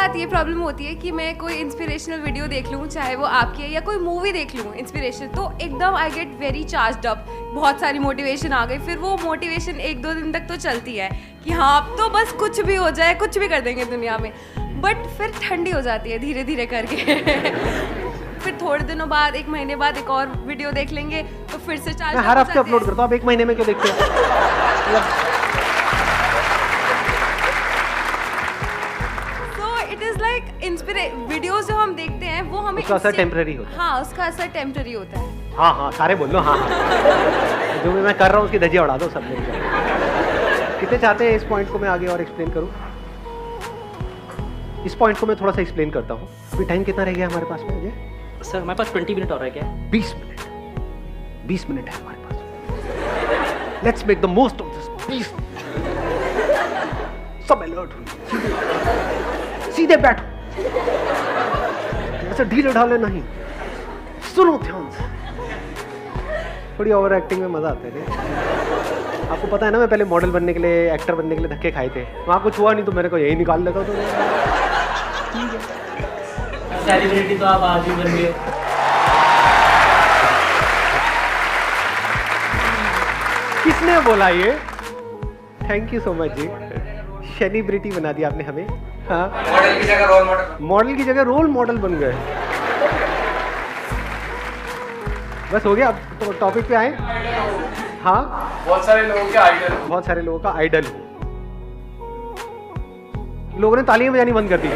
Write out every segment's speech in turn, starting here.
साथ ये प्रॉब्लम होती है कि मैं कोई इंस्पिरेशनल वीडियो देख लूँ, चाहे वो आपकी है या कोई मूवी देख लूँ इंस्पिरेशन, तो एकदम I get very charged up, बहुत सारी मोटिवेशन आ गई। फिर वो मोटिवेशन 1-2 दिन तक तो चलती है कि हाँ अब तो बस कुछ भी हो जाए, कुछ भी कर देंगे दुनिया में, बट फिर ठंडी हो जाती है धीरे धीरे करके। फिर थोड़े दिनों बाद, 1 महीने बाद एक और वीडियो देख लेंगे तो फिर से चार्ज। मैं हर हफ्ते अपलोड करता हूँ, आप 1 महीने में क्यों देखते हो? So it is like videos जो हम देखते हैं वो हमें उसका असर टेम्पररी होता है। हाँ, उसका असर टेम्पररी होता है। हाँ हाँ सारे बोल लो हाँ हाँ। जो भी मैं कर रहा हूँ उसकी धज्जियाँ उड़ा दो सब लोग। कितने चाहते हैं इस पॉइंट को मैं आगे और एक्सप्लेन करूँ? इस पॉइंट को मैं थोड़ा सा एक्सप्लेन करता हूँ। अभी टाइम कितना रह गया हमारे पास में? मुझे सर हमारे पास 20 मिनट और है क्या? 20 मिनट 20 मिनट है हमारे पास। Let's make the most of this 20। सब अलर्ट हुई, सीधे बैठो, ऐसे ढीले ढाले नहीं, सुनो ध्यान से। थोड़ी ओवर एक्टिंग में मजा आता है नहीं? आपको पता है ना, मैं पहले मॉडल बनने के लिए, एक्टर बनने के लिए धक्के खाए थे, वहाँ कुछ हुआ नहीं तो मेरे को यही निकाल लेता। तो ठीक है, सेलिब्रिटी तो आप आज ही बन गए। किसने बोला ये? Thank you so much ji, celebrity बना दिया आपने हमें। हाँ, मॉडल की जगह रोल मॉडल, मॉडल की जगह रोल मॉडल बन गए। बस हो गया, अब तो टॉपिक पे आए। हाँ, बहुत सारे लोगों के आइडल, बहुत सारे लोगों का आइडल हो। लोगों ने तालियां बजानी बंद कर दी।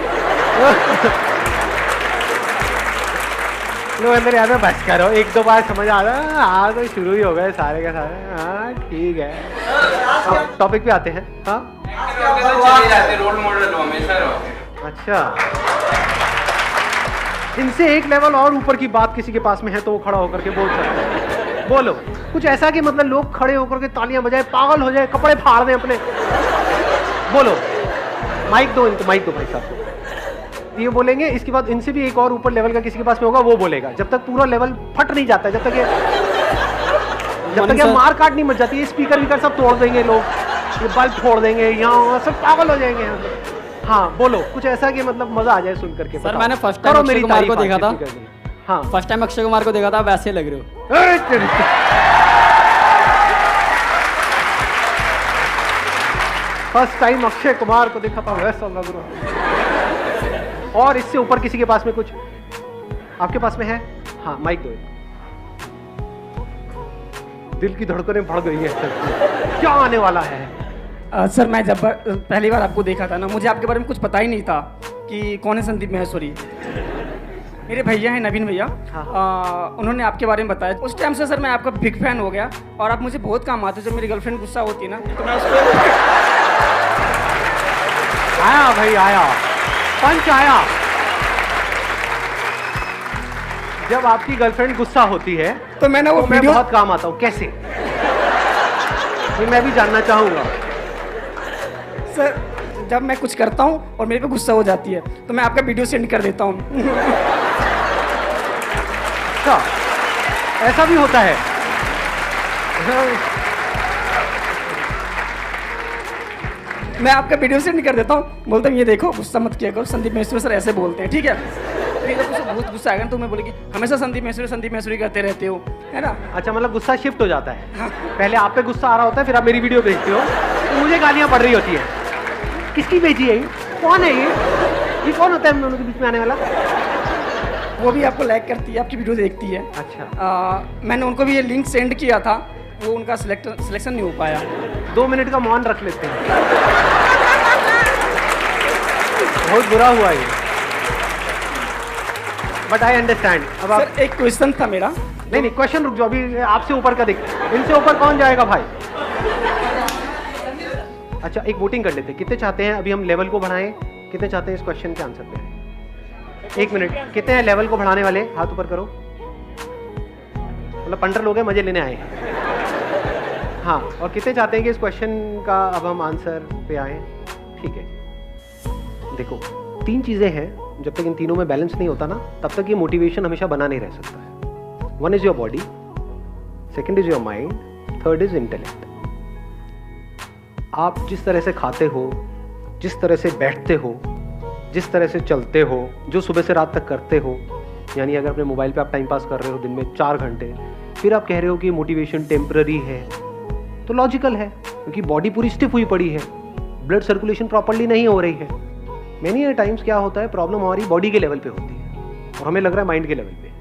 लोग अंदर याद में बस करो, 1-2 बार समझ आ रहा, हाँ तो शुरू ही हो गए सारे के सारे। हाँ ठीक है, टॉपिक पे आते हैं। हाँ चले जाते, रोल मॉडल हो हमेशा रहोगे। अच्छा, इनसे एक लेवल और ऊपर की बात किसी के पास में है तो वो खड़ा होकर के बोल सकता है। बोलो कुछ ऐसा कि मतलब लोग खड़े होकर के तालियां बजाए, पागल हो जाए, कपड़े फाड़ दें अपने। बोलो, माइक दो इनको, माइक दो भाई साहब को। ये बोलेंगे, इसके बाद इनसे भी एक और ऊपर लेवल का किसी के पास में होगा, वो बोलेगा। जब तक पूरा लेवल फट नहीं जाता है, जब तक ये मार काट नहीं मच जाती है, स्पीकर वीकर सब तोड़ देंगे लोग, ये बल्ब फोड़ देंगे, यहाँ सब पागल हो जाएंगे। हाँ बोलो कुछ ऐसा कि मतलब मजा आ जाए सुन करके। सर मैंने फर्स्ट टाइम अक्षय कुमार को देखा था। हाँ, फर्स्ट टाइम अक्षय कुमार को देखा था, वैसे लग रहे हो। फर्स्ट टाइम अक्षय कुमार को देखा था, वैसा लग रहा। और इससे ऊपर किसी के पास में कुछ आपके पास में है? हाँ माइक दो। दिल की धड़कनें बढ़ गई है सर, क्या आने वाला है? सर मैं जब पहली बार आपको देखा था ना, मुझे आपके बारे में कुछ पता ही नहीं था कि कौन है संदीप माहेश्वरी। मेरे भैया हैं नवीन भैया, उन्होंने आपके बारे में बताया। उस टाइम से सर मैं आपका बिग फैन हो गया और आप मुझे बहुत काम आते। जब मेरी गर्लफ्रेंड गुस्सा होती है ना तो मैं उसको आया भाई आया, पंच आया। जब आपकी गर्लफ्रेंड गुस्सा होती है तो मैंने वो तो मैं बहुत काम आता हूँ। कैसे? ये मैं भी जानना चाहूंगा। सर जब मैं कुछ करता हूँ और मेरे पे गुस्सा हो जाती है तो मैं आपका वीडियो सेंड कर देता हूँ। अच्छा, ऐसा भी होता है? मैं आपका वीडियो सेंड कर देता हूँ, बोलता हूँ ये देखो गुस्सा मत किया करो, संदीप माहेश्वरी सर ऐसे बोलते हैं, ठीक है? फिर जब उसे बहुत गुस्सा आएगा तो मैं बोलेगी हमेशा संदीप माहेश्वरी करते रहते हो, है ना? अच्छा, मतलब गुस्सा शिफ्ट हो जाता है। हाँ। पहले आप पे गुस्सा आ रहा होता है, फिर आप मेरी वीडियो भेजते हो तो मुझे गालियाँ पड़ रही होती है। किसकी भेजी है? कौन है ये कौन होता है हम दोनों के बीच में आने वाला? वो भी आपको लाइक करती है, आपकी वीडियो देखती है। अच्छा, मैंने उनको भी ये लिंक सेंड किया था, वो उनका सिलेक्शन नहीं हो पाया। 2 मिनट का मौन रख लेते हैं। बहुत बुरा हुआ ये, बट आई अंडरस्टैंड। अब आप सर एक क्वेश्चन था मेरा। नहीं क्वेश्चन रुक जाओ, अभी आपसे ऊपर का देख, इनसे ऊपर कौन जाएगा भाई? अच्छा, एक वोटिंग कर लेते हैं। कितने चाहते हैं अभी हम लेवल को बढ़ाएं? कितने चाहते हैं इस क्वेश्चन के आंसर पे? 1 मिनट। कितने हैं लेवल को बढ़ाने वाले? हाथ ऊपर करो। मतलब 15 लोग हैं, मजे लेने आए हैं। हाँ, और कितने चाहते हैं कि इस क्वेश्चन का अब हम आंसर पे आए? ठीक है, देखो 3 चीज़ें हैं, जब तक इन तीनों में बैलेंस नहीं होता ना, तब तक ये मोटिवेशन हमेशा बना नहीं रह सकता है। 1 is your body, 2nd is your mind, 3rd is intellect. आप जिस तरह से खाते हो, जिस तरह से बैठते हो, जिस तरह से चलते हो, जो सुबह से रात तक करते हो, यानी अगर अपने मोबाइल पे आप टाइम पास कर रहे हो दिन में 4 घंटे, फिर आप कह रहे हो कि मोटिवेशन टेम्पररी है, तो लॉजिकल है क्योंकि बॉडी पूरी स्टिफ हुई पड़ी है, ब्लड सर्कुलेशन प्रॉपर्ली नहीं हो रही है। मैनी टाइम्स क्या होता है, प्रॉब्लम हमारी बॉडी के लेवल पे होती है और हमें लग रहा है माइंड के लेवल पे।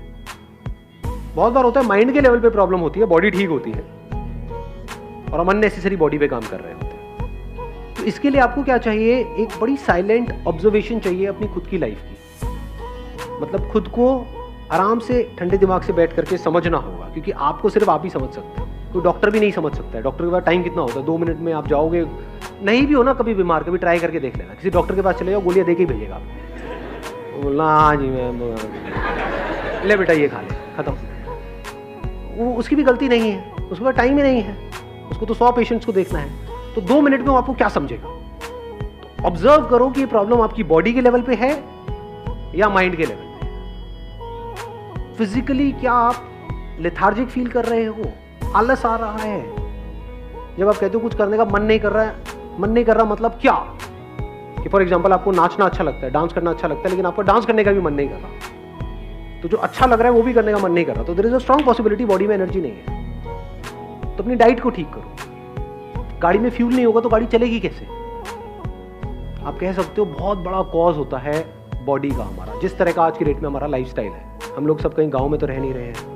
बहुत बार होता है माइंड के लेवल पे प्रॉब्लम होती है, बॉडी ठीक होती है और हम अननेसेसरी बॉडी पे काम कर रहे होते हैं। तो इसके लिए आपको क्या चाहिए, एक बड़ी साइलेंट ऑब्जर्वेशन चाहिए अपनी खुद की लाइफ की। मतलब खुद को आराम से ठंडे दिमाग से बैठ करके समझना होगा, क्योंकि आपको सिर्फ आप ही समझ सकते हैं, कोई डॉक्टर भी नहीं समझ सकता है। डॉक्टर के पास टाइम कितना होता है, 2 मिनट में आप जाओगे, नहीं भी हो ना कभी बीमार, कभी ट्राई करके देख लेना, किसी डॉक्टर के पास चले जाओ, गोलियां दे के ही भेजेगा आपको, बोलना हाँ जी मैं ले बेटा ये खा ले, खत्म। वो उसकी भी गलती नहीं है, उसके पास टाइम ही नहीं है, उसको तो 100 पेशेंट्स को देखना है, तो 2 मिनट में वो आपको क्या समझेगा। तो ऑब्जर्व करो कि ये प्रॉब्लम आपकी बॉडी के लेवल पे है या माइंड के लेवल पे है। फिजिकली क्या आप लेथार्जिक फील कर रहे हो, आलस आ रहा है, जब आप कहते हो कुछ करने का मन नहीं कर रहा मतलब क्या, कि फॉर एग्जांपल आपको नाचना अच्छा लगता है, डांस करना अच्छा लगता है, लेकिन आपको डांस करने का भी मन नहीं कर रहा, तो जो अच्छा लग रहा है वो भी करने का मन नहीं कर रहा, तो there is a strong possibility body में एनर्जी नहीं है। तो अपनी डाइट को ठीक करो। गाड़ी में फ्यूल नहीं होगा तो गाड़ी चलेगी कैसे। आप कह सकते हो बहुत बड़ा कॉज होता है बॉडी का हमारा, जिस तरह का आज की डेट में हमारा लाइफस्टाइल है। हम लोग सब कहीं गाँव में तो रह नहीं रहे हैं,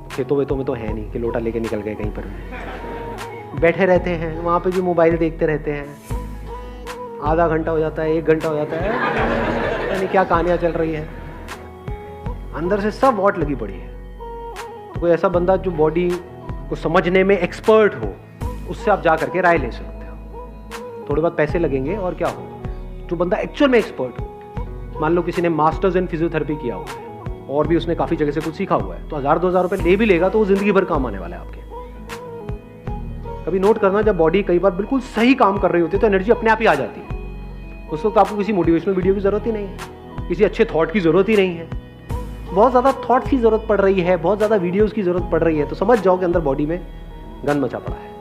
खेतों वेतों में तो है नहीं कि लोटा लेके निकल गए कहीं पर, बैठे रहते हैं, वहाँ पे भी मोबाइल देखते रहते हैं, आधा घंटा हो जाता है, 1 घंटा हो जाता है, यानी क्या कहानियाँ चल रही है, अंदर से सब वॉट लगी पड़ी है। तो कोई ऐसा बंदा जो बॉडी को समझने में एक्सपर्ट हो, उससे आप जा करके राय ले सकते हो। थोड़े बहुत पैसे लगेंगे और क्या होगा। जो बंदा एक्चुअल में एक्सपर्ट हो, मान लो किसी ने मास्टर्स इन फिजियोथेरेपी किया हुआ है और भी उसने काफ़ी जगह से कुछ सीखा हुआ है, तो 1000-2000 रुपये ले भी लेगा तो वो जिंदगी भर काम आने वाला है आपके। कभी नोट करना, जब बॉडी कई बार बिल्कुल सही काम कर रही होती है तो एनर्जी अपने आप ही आ जाती है। उस वक्त आपको किसी मोटिवेशनल वीडियो की ज़रूरत ही नहीं है, किसी अच्छे थॉट की ज़रूरत ही नहीं है। बहुत ज़्यादा थॉट्स की ज़रूरत पड़ रही है, बहुत ज़्यादा वीडियोस की ज़रूरत पड़ रही है, तो समझ जाओ कि अंदर बॉडी में गन मचा पड़ा है।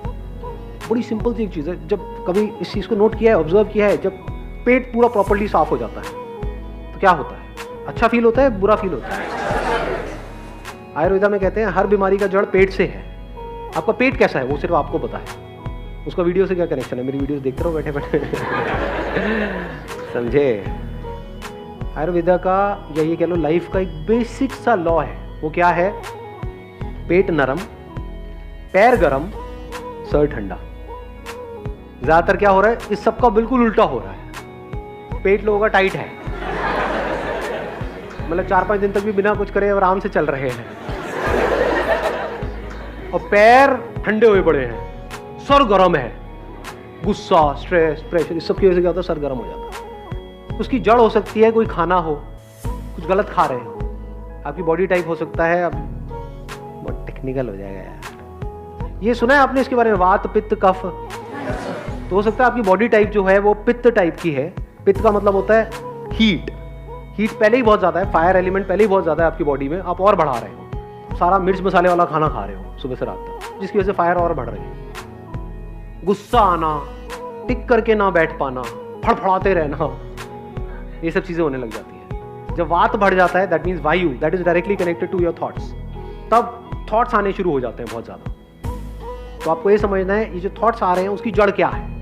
बड़ी सिंपल सी एक चीज़ है, जब कभी इस चीज़ को नोट किया है, ऑब्जर्व किया है, जब पेट पूरा प्रॉपर्ली साफ हो जाता है तो क्या होता है, अच्छा फील होता है, बुरा फील होता है। आयुर्वेदा में कहते हैं हर बीमारी का जड़ पेट से है। आपका पेट कैसा है वो सिर्फ आपको पता है, उसका वीडियो से क्या कनेक्शन है। मेरी वीडियोस देखते रहो बैठे बैठे समझे। आयुर्वेदा का या ये कह लो लाइफ का एक बेसिक सा लॉ है, वो क्या है, पेट नरम, पैर गरम, सर ठंडा। ज्यादातर क्या हो रहा है, इस सब का बिल्कुल उल्टा हो रहा है। पेट लोगों का टाइट है, मतलब 4-5 दिन तक भी बिना कुछ करे आराम से चल रहे हैं, और पैर ठंडे हुए पड़े हैं, सर गर्म है, गुस्सा, स्ट्रेस, प्रेशर, इस सब की वजह से क्या होता है, सर गर्म हो जाता है। उसकी जड़ हो सकती है कोई खाना हो, कुछ गलत खा रहे हो, आपकी बॉडी टाइप हो सकता है, अब बहुत टेक्निकल हो जाएगा यार। ये सुना है आपने इसके बारे में, वात पित्त कफ, तो हो सकता है आपकी बॉडी टाइप जो है वो पित्त टाइप की है। पित्त का मतलब होता है हीट पहले ही बहुत ज़्यादा है, फायर एलिमेंट पहले ही बहुत ज़्यादा है आपकी बॉडी में, आप और बढ़ा रहे हो, सारा मिर्च मसाले वाला खाना खा रहे हो सुबह से रात तक, जिसकी वजह से फायर और बढ़ रही है। गुस्सा आना, टिक करके ना बैठ पाना, फड़फड़ाते रहना, ये सब चीज़ें होने लग जाती है। जब वात बढ़ जाता है, दैट मीन्स वायु, that is directly connected to your thoughts, तब थॉट्स आने शुरू हो जाते हैं बहुत ज़्यादा। तो आपको ये समझना है, ये जो थॉट्स आ रहे हैं उसकी जड़ क्या है।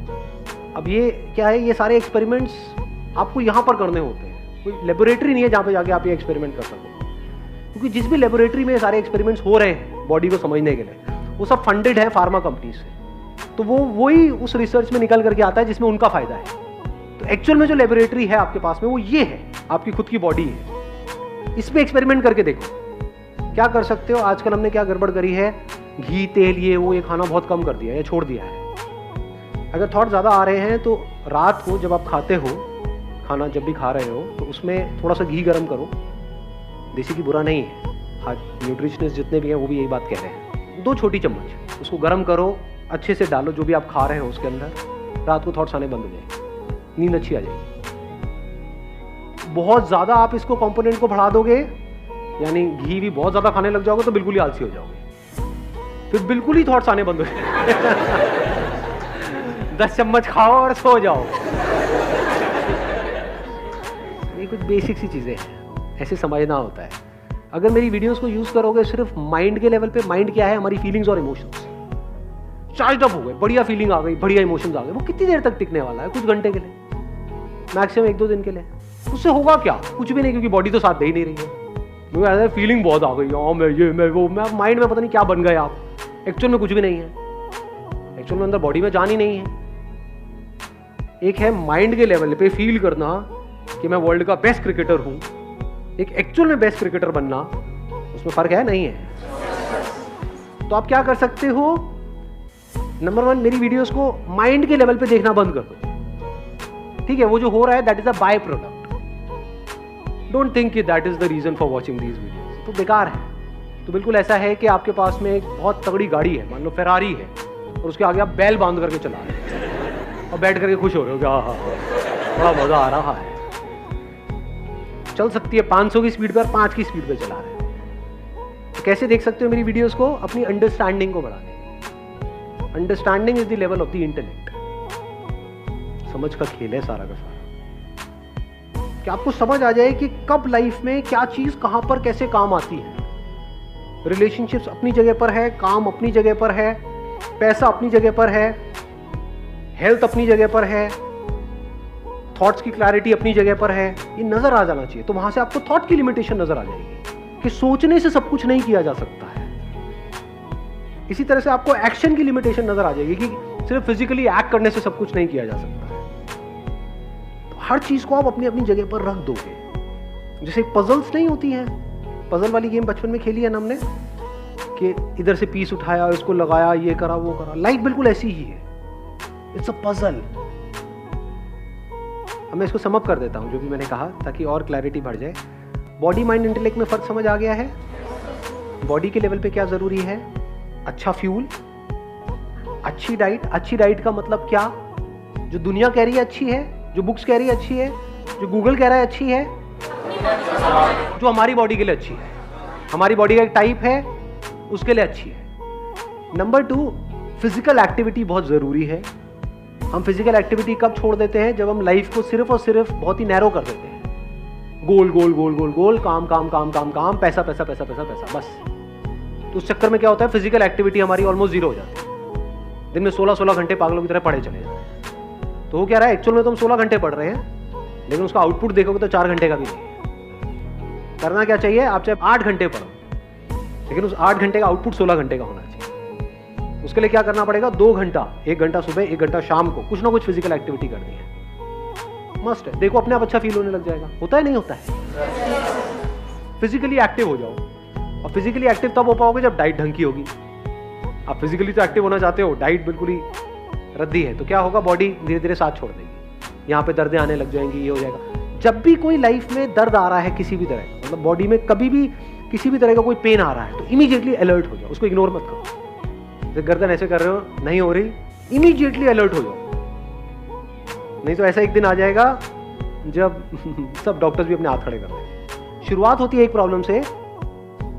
अब ये क्या है, ये सारे एक्सपेरिमेंट्स आपको यहाँ पर करने होते हैं, कोई लेबोरेटरी नहीं है जहाँ पे जाके आप ये एक्सपेरिमेंट कर सको, क्योंकि जिस भी लेबोरेटरी में सारे एक्सपेरिमेंट्स हो रहे हैं बॉडी को समझने के लिए, वो सब फंडेड है फार्मा कंपनी से, तो वो वही उस रिसर्च में निकल करके आता है जिसमें उनका फायदा है। तो एक्चुअल में जो लेबोरेटरी है आपके पास में वो ये है, आपकी खुद की बॉडी है। इसमें एक्सपेरिमेंट करके देखो क्या कर सकते हो। आजकल हमने क्या गड़बड़ करी है, घी तेल ये वो ये खाना बहुत कम कर दिया है, छोड़ दिया है। अगर थॉट ज़्यादा आ रहे हैं तो रात को जब आप खाते हो, खाना जब भी खा रहे हो, तो उसमें थोड़ा सा घी गर्म करो। देसी घी बुरा नहीं है, हाँ न्यूट्रिशनिस्ट जितने भी हैं वो भी यही बात कह रहे हैं। 2 छोटी चम्मच उसको गर्म करो, अच्छे से डालो जो भी आप खा रहे हो उसके अंदर। रात को थॉट्स आने बंद हो जाएंगे, नींद अच्छी आ जाएगी। बहुत ज़्यादा आप इसको कंपोनेंट को बढ़ा दोगे, यानी घी भी बहुत ज़्यादा खाने लग जाओगे तो बिल्कुल ही आलसी हो जाओगे, फिर बिल्कुल ही थॉट्स आने बंद हो जाएंगे। 10 चम्मच खाओ और सो जाओ। बेसिक सी चीज़ें हैं, ऐसे समझना होता है। अगर मेरी वीडियोस को यूज़ करोगे सिर्फ माइंड के लेवल पे, माइंड क्या है, हमारी फीलिंग्स और इमोशंस, चार्ज अप हो गए, बढ़िया फीलिंग आ गई, बढ़िया इमोशंस आ गए, वो कितनी देर तक टिकने वाला है? कुछ घंटे के लिए, मैक्सिमम 1-2 दिन के लिए। उससे होगा क्या? कुछ भी नहीं, क्योंकि बॉडी तो साथ दे ही नहीं रही है। मुझे ऐसा फीलिंग बहुत आ गई, हाँ मैं ये मैं वो, मैं माइंड में पता नहीं क्या बन गए आप, एक्चुअल में कुछ भी नहीं है, एक्चुअल में अंदर बॉडी में जान ही नहीं है। एक है माइंड के लेवल पे फील करना कि मैं वर्ल्ड का बेस्ट क्रिकेटर हूं, एक एक्चुअल में बेस्ट क्रिकेटर बनना, उसमें फर्क है नहीं है। तो आप क्या कर सकते हो, नंबर 1 मेरी वीडियोस को माइंड के लेवल पे देखना बंद कर दो, ठीक है? वो जो हो रहा है that is a by product, don't think कि that is the reason for watching these videos, तो बेकार है। तो बिल्कुल ऐसा है कि आपके पास में एक बहुत तगड़ी गाड़ी है, मान लो फेरारी है, और उसके आगे आप बैल बांध करके चला रहे हैं और बैठ करके खुश हो रहे हो कि हाँ बड़ा मजा आ रहा है। चल सकती है 500 की स्पीड पर, 5 की स्पीड पे चला रहे हैं। तो कैसे देख सकते हो मेरी क्या को? अपनी अंडरस्टैंडिंग को बढ़ाने के। Understanding is the level of the intellect. समझ का खेल है सारा का सारा, कि आपको समझ आ जाए कि कब लाइफ में क्या चीज कहां पर कैसे काम आती है। रिलेशनशिप्स अपनी जगह पर है, काम अपनी जगह पर है, पैसा अपनी जगह पर है, हेल्थ अपनी जगह पर है, थॉट्स की क्लैरिटी अपनी जगह पर है, ये नजर आ जाना चाहिए। तो वहां से आपको थॉट की लिमिटेशन नजर आ जाएगी कि सोचने से सब कुछ नहीं किया जा सकता है। इसी तरह से आपको एक्शन की लिमिटेशन नजर आ जाएगी कि सिर्फ फिजिकली एक्ट करने से सब कुछ नहीं किया जा सकता है। तो हर चीज को आप अपनी अपनी जगह पर रख दोगे। जैसे पजल्स नहीं होती हैं, पजल वाली गेम बचपन में खेली है ना हमने, कि इधर से पीस उठाया, इसको लगाया, ये करा वो करा। लाइफ बिल्कुल ऐसी ही है, इट्स अ पजल। अब मैं इसको समअप कर देता हूं जो भी मैंने कहा, ताकि और क्लैरिटी बढ़ जाए। बॉडी माइंड इंटेलेक्ट में फर्क समझ आ गया है। बॉडी के लेवल पे क्या जरूरी है? अच्छा फ्यूल, अच्छी डाइट। अच्छी डाइट का मतलब क्या? जो दुनिया कह रही है अच्छी है, जो बुक्स कह रही है अच्छी है, जो गूगल कह रहा है अच्छी है, जो हमारी बॉडी के लिए अच्छी है, हमारी बॉडी का एक टाइप है उसके लिए अच्छी है। नंबर 2, फिजिकल एक्टिविटी बहुत जरूरी है। हम फिजिकल एक्टिविटी कब छोड़ देते हैं? जब हम लाइफ को सिर्फ और सिर्फ बहुत ही नैरो कर देते हैं। गोल गोल गोल गोल गोल, काम काम काम काम काम, पैसा पैसा पैसा पैसा पैसा, बस। तो उस चक्कर में क्या होता है? फिजिकल एक्टिविटी हमारी ऑलमोस्ट जीरो हो जाती है। दिन में 16-16 घंटे पागलों की तरह पढ़े चले जाते हैं। तो वो क्या रहा है, एक्चुअल में तो हम 16 घंटे पढ़ रहे हैं, लेकिन उसका आउटपुट देखोगे तो 4 घंटे का भी नहीं है। करना क्या चाहिए? आप चाहे 8 घंटे पढ़ो, लेकिन उस 8 घंटे का आउटपुट 16 घंटे का होना चाहिए। उसके लिए क्या करना पड़ेगा? 2 घंटा, 1 घंटा सुबह, 1 घंटा शाम को कुछ ना कुछ फिजिकल एक्टिविटी करनी है, मस्ट है। देखो अपने आप अच्छा फील होने लग जाएगा। होता है नहीं होता है? फिजिकली एक्टिव हो जाओ। और फिजिकली एक्टिव तब हो पाओगे जब डाइट ढंग की होगी। आप फिजिकली तो एक्टिव होना चाहते हो, डाइट बिल्कुल ही रद्दी है, तो क्या होगा? बॉडी धीरे धीरे साथ छोड़ देगी, यहाँ पे दर्दें आने लग जाएंगी, ये हो जाएगा। जब भी कोई लाइफ में दर्द आ रहा है किसी भी तरह, मतलब बॉडी में कभी भी किसी भी तरह का कोई पेन आ रहा है, तो इमीडिएटली अलर्ट हो जाओ, उसको इग्नोर मत करो। जैसे गर्दन ऐसे कर रहे हो, नहीं हो रही, इमीडिएटली अलर्ट हो जाओ। नहीं तो ऐसा एक दिन आ जाएगा जब सब डॉक्टर्स भी अपने हाथ खड़े कर देंगे। शुरुआत होती है एक प्रॉब्लम से,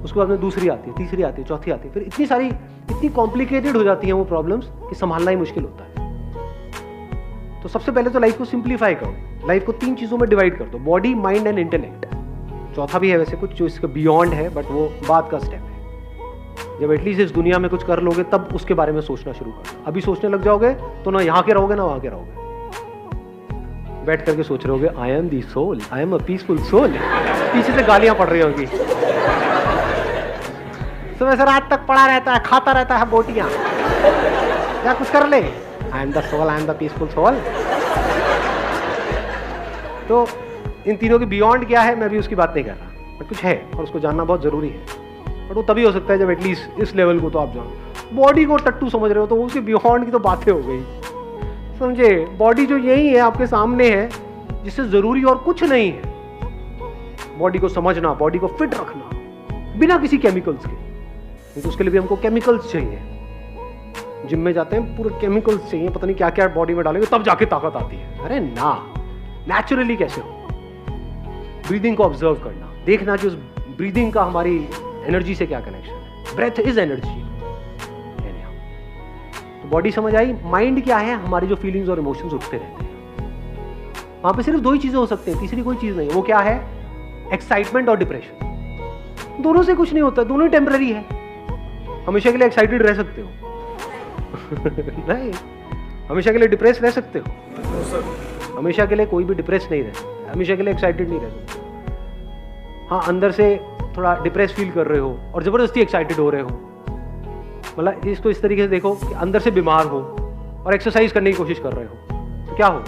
उसके बाद में दूसरी आती है, तीसरी आती है, चौथी आती है, फिर इतनी सारी, इतनी कॉम्प्लिकेटेड हो जाती हैं वो प्रॉब्लम्स कि संभालना ही मुश्किल होता है। तो सबसे पहले तो लाइफ को सिंप्लीफाई करो, लाइफ को 3 चीजों में डिवाइड कर दो, बॉडी, माइंड एंड इंटेलेक्ट। चौथा भी है वैसे कुछ जो इसका बियॉन्ड है, बट वो बाद का स्टेप है। जब एटलीस्ट इस दुनिया में कुछ कर लोगे तब उसके बारे में सोचना शुरू करो। अभी सोचने लग जाओगे तो ना यहाँ के रहोगे ना वहां के रहोगे। बैठ करके सोच रहे होगे I am the soul, I am a peaceful soul, पीछे से गालियां पड़ रही होगी। सुबह से रात तक पड़ा रहता है, खाता रहता है बोटियां, या कुछ कर ले, I am the soul, I am the peaceful soul. तो इन तीनों के बियॉन्ड क्या है मैं भी उसकी बात नहीं कर रहा, बट कुछ है और उसको जानना बहुत जरूरी है। बट वो तभी हो सकता है जब एटलीस्ट इस लेवल को तो आप जानो। बॉडी को टट्टू समझ रहे हो तो उसके बियॉन्ड की तो बातें हो गई, समझे? बॉडी जो यही है आपके सामने है, जिससे जरूरी और कुछ नहीं है। बॉडी को समझना, बॉडी को फिट रखना बिना किसी केमिकल्स के। तो उसके लिए भी हमको केमिकल्स चाहिए। जिम में जाते हैं पूरे केमिकल्स चाहिए, पता नहीं क्या क्या बॉडी में डालेंगे तब जाके ताकत आती है। अरे ना, नेचुरली कैसे हो? ब्रीदिंग को ऑब्जर्व करना, देखना कि उस ब्रीदिंग का हमारी एनर्जी से क्या कनेक्शन है। Breath is energy. तो बॉडी समझ आई। माइंड क्या है? हमारी जो फीलिंग्स और इमोशंस उठते रहते हैं। वहां पे सिर्फ दो ही चीजें हो सकती हैं, तीसरी कोई चीज नहीं है। वो क्या है? एक्साइटमेंट और डिप्रेशन। दोनों से कुछ नहीं होता, दोनों ही टेम्पररी है। हमेशा के लिए एक्साइटेड रह सकते हो नहीं, हमेशा के लिए डिप्रेस रह सकते हो? हमेशा के लिए कोई भी डिप्रेस नहीं रह सकता, हमेशा के लिए एक्साइटेड नहीं रह सकते। हाँ, अंदर से थोड़ा डिप्रेस फील कर रहे हो और जबरदस्ती एक्साइटेड हो रहे हो। मतलब इसको इस तरीके से देखो कि अंदर से बीमार हो और एक्सरसाइज करने की कोशिश कर रहे हो, तो क्या होगा?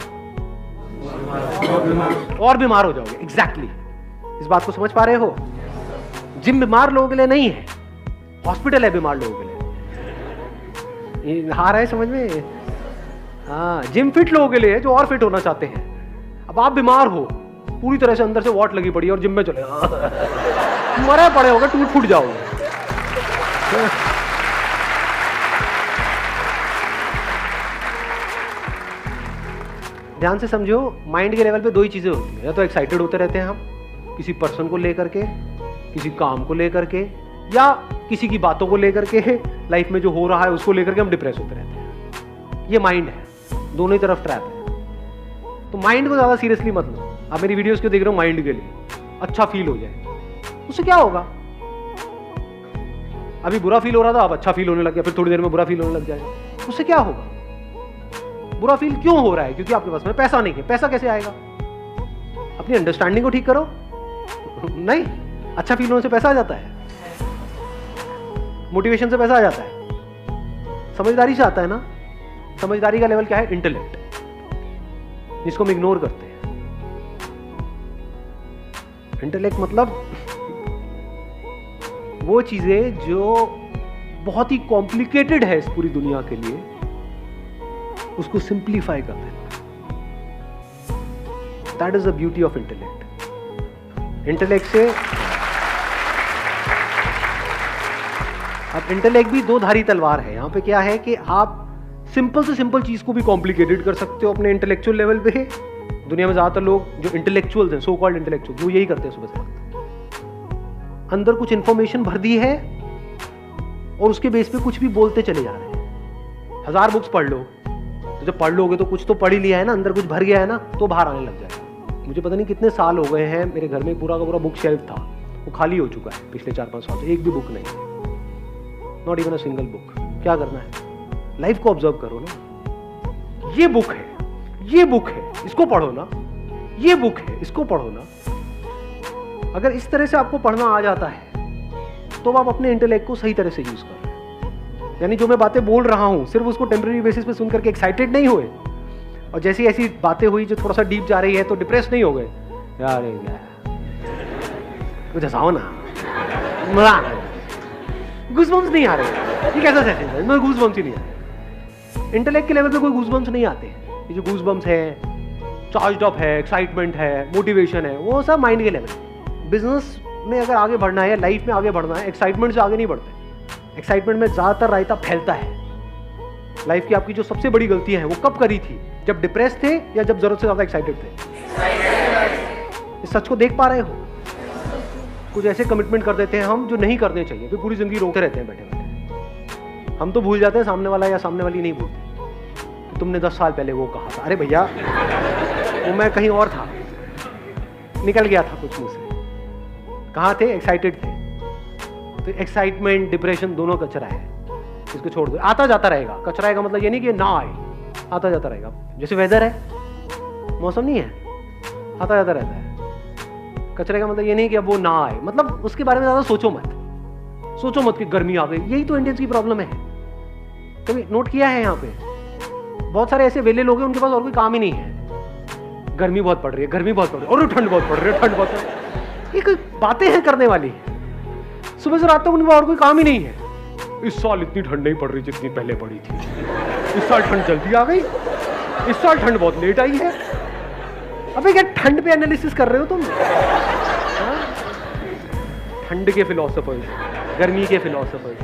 और बीमार हो जाओगे। एग्जैक्टली इस बात को समझ पा रहे हो? जिम बीमार लोगों के लिए नहीं है, हॉस्पिटल है बीमार लोगों के लिए। हार है समझ में? हाँ, जिम फिट लोगों के लिए है जो और फिट होना चाहते हैं। अब आप बीमार हो, पूरी तरह से अंदर से वॉट लगी पड़ी और जिम में चले मरे पड़े होगे, टूट फूट जाओगे। ध्यान से समझो, माइंड के लेवल पे दो ही चीजें होती है। या तो एक्साइटेड होते रहते हैं हम किसी पर्सन को लेकर के, किसी काम को लेकर के, या किसी की बातों को लेकर के, लाइफ में जो हो रहा है उसको लेकर के हम डिप्रेस होते रहते हैं। ये माइंड है, दोनों ही तरफ ट्रैप है। तो माइंड को ज्यादा सीरियसली मत लो। आप मेरी वीडियोस क्यों देख रहे हो? माइंड के लिए अच्छा फील हो जाए, उससे क्या होगा? अभी बुरा फील हो रहा था, अब अच्छा फील होने लग गया, फिर थोड़ी देर में बुरा फील होने लग जाएगा, उससे क्या होगा? बुरा फील क्यों हो रहा है? क्योंकि आपके पास में पैसा नहीं है। पैसा कैसे आएगा? अपनी अंडरस्टैंडिंग को ठीक करो। नहीं, अच्छा फील होने से पैसा आ जाता है, मोटिवेशन से पैसा आ जाता है, समझदारी से आता है ना। समझदारी का लेवल क्या है? इंटेलेक्ट, जिसको हम इग्नोर करते हैं। इंटेलेक्ट मतलब वो चीजें जो बहुत ही कॉम्प्लिकेटेड है इस पूरी दुनिया के लिए, उसको सिंप्लीफाई कर देना। That is the beauty of intellect. Intellect से अब इंटेलेक्ट भी दो धारी तलवार है। यहां पे क्या है कि आप सिंपल से सिंपल चीज को भी कॉम्प्लिकेटेड कर सकते हो अपने इंटेलेक्चुअल लेवल पे। दुनिया में ज्यादातर लोग जो इंटेलेक्चुअल्स हैं, सो कॉल्ड इंटेलेक्चुअल, वो यही करते हैं सुबह से। अंदर कुछ इंफॉर्मेशन भर दी है और उसके बेस पे कुछ भी बोलते चले जा रहे हैं। 1000 बुक्स पढ़ लो, तो जब पढ़ लोगे तो कुछ तो पढ़ ही लिया है ना, अंदर कुछ भर गया है ना, तो बाहर आने लग जाएगा। मुझे पता नहीं कितने साल हो गए हैं, मेरे घर में पूरा का पूरा बुक शेल्फ था, वो खाली हो चुका है पिछले 4-5 साल से। एक भी बुक नहीं, not even a single book. क्या करना है? लाइफ को ऑब्जर्व करो ना। ये बुक है, ये बुक है, इसको पढ़ो ना। ये बुक है, इसको पढ़ो ना। अगर इस तरह से आपको पढ़ना आ जाता है तो आप अपने इंटेलेक्ट को सही तरह से यूज कर रहे हैं। यानी जो मैं बातें बोल रहा हूं, सिर्फ उसको टेम्परेरी बेसिस पे सुन करके एक्साइटेड नहीं हुए, और जैसी ऐसी बातें हुई जो थोड़ा सा डीप जा रही है तो डिप्रेस नहीं हो गए। यार कुछ हंसाओ ना, मजा आ रहा है, गूज़बम्स नहीं आ रहे। ये कैसा सेशन है? इसमें गूज़बम्स ही नहीं आ रहे। इंटेलेक्ट के लेवल पे कोई गूज़बम्स नहीं आते। ये जो गूज़बम्स है, चार्ज्ड अप है, एक्साइटमेंट है, मोटिवेशन है, वो सब माइंड के लेवल। बिजनेस में अगर आगे बढ़ना है, लाइफ में आगे बढ़ना है, एक्साइटमेंट से आगे नहीं बढ़ते। एक्साइटमेंट में ज्यादातर रायता फैलता है। लाइफ की आपकी जो सबसे बड़ी गलतियां हैं वो कब करी थी? जब डिप्रेस थे या जब जरूरत से ज्यादा एक्साइटेड थे? इस सच को देख पा रहे हो? कुछ ऐसे कमिटमेंट कर देते हैं हम जो नहीं करने चाहिए, फिर पूरी जिंदगी रोकते रहते हैं बैठे बैठे। हम तो भूल जाते हैं, सामने वाला या सामने वाली नहीं भूलती कि तुमने 10 साल पहले वो कहा था। अरे भैया, वो मैं कहीं और था, निकल गया था कुछ मुंह से। कहाँ थे? एक्साइटेड थे। तो एक्साइटमेंट, डिप्रेशन दोनों कचरा है, इसको छोड़ दो। आता जाता रहेगा। कचरा का मतलब ये नहीं कि ना आए, आता जाता रहेगा। जैसे वेदर है, मौसम नहीं है, आता जाता रहता है। कचरे का मतलब ये नहीं कि अब वो ना आए, मतलब उसके बारे में ज्यादा सोचो मत। सोचो मत कि गर्मी आ गई। यही तो इंडियंस की प्रॉब्लम है। कभी नोट किया है? यहाँ पे बहुत सारे ऐसे वेले लोग हैं, उनके पास और कोई काम ही नहीं है। गर्मी बहुत पड़ रही है, गर्मी बहुत पड़ रही है, और ठंड बहुत पड़ रही है, ठंड बहुत पड़ रही है। ये कोई बातें हैं करने वाली? सुबह से रात तक उनके पास और कोई काम ही नहीं है। इस साल इतनी ठंड नहीं पड़ रही जितनी पहले पड़ी थी। इस साल ठंड जल्दी आ गई, इस साल ठंड बहुत लेट आई है। अबे क्या ठंड पे एनालिसिस कर रहे हो तुम? ठंड के फिलोसोफर्स, गर्मी के फिलोसोफर्स।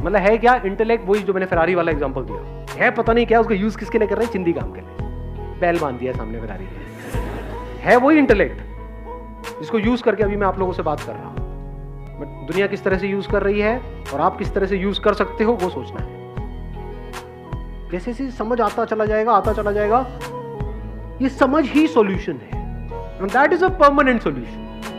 मतलब है क्या? इंटेलेक्ट वही जो मैंने फेरारी वाला एग्जांपल दिया है, पता नहीं क्या उसका यूज किसके लिए कर रहे हैं? चिंदी काम के लिए। बैल बांध दिया सामने फेरारी है वही इंटेलेक्ट, जिसको यूज करके अभी मैं आप लोगों से बात कर रहा हूं। बट दुनिया किस तरह से यूज कर रही है और आप किस तरह से यूज कर सकते हो, वो सोचना है। जैसे जैसे समझ आता चला जाएगा ये समझ ही सॉल्यूशन है, and that is a permanent solution.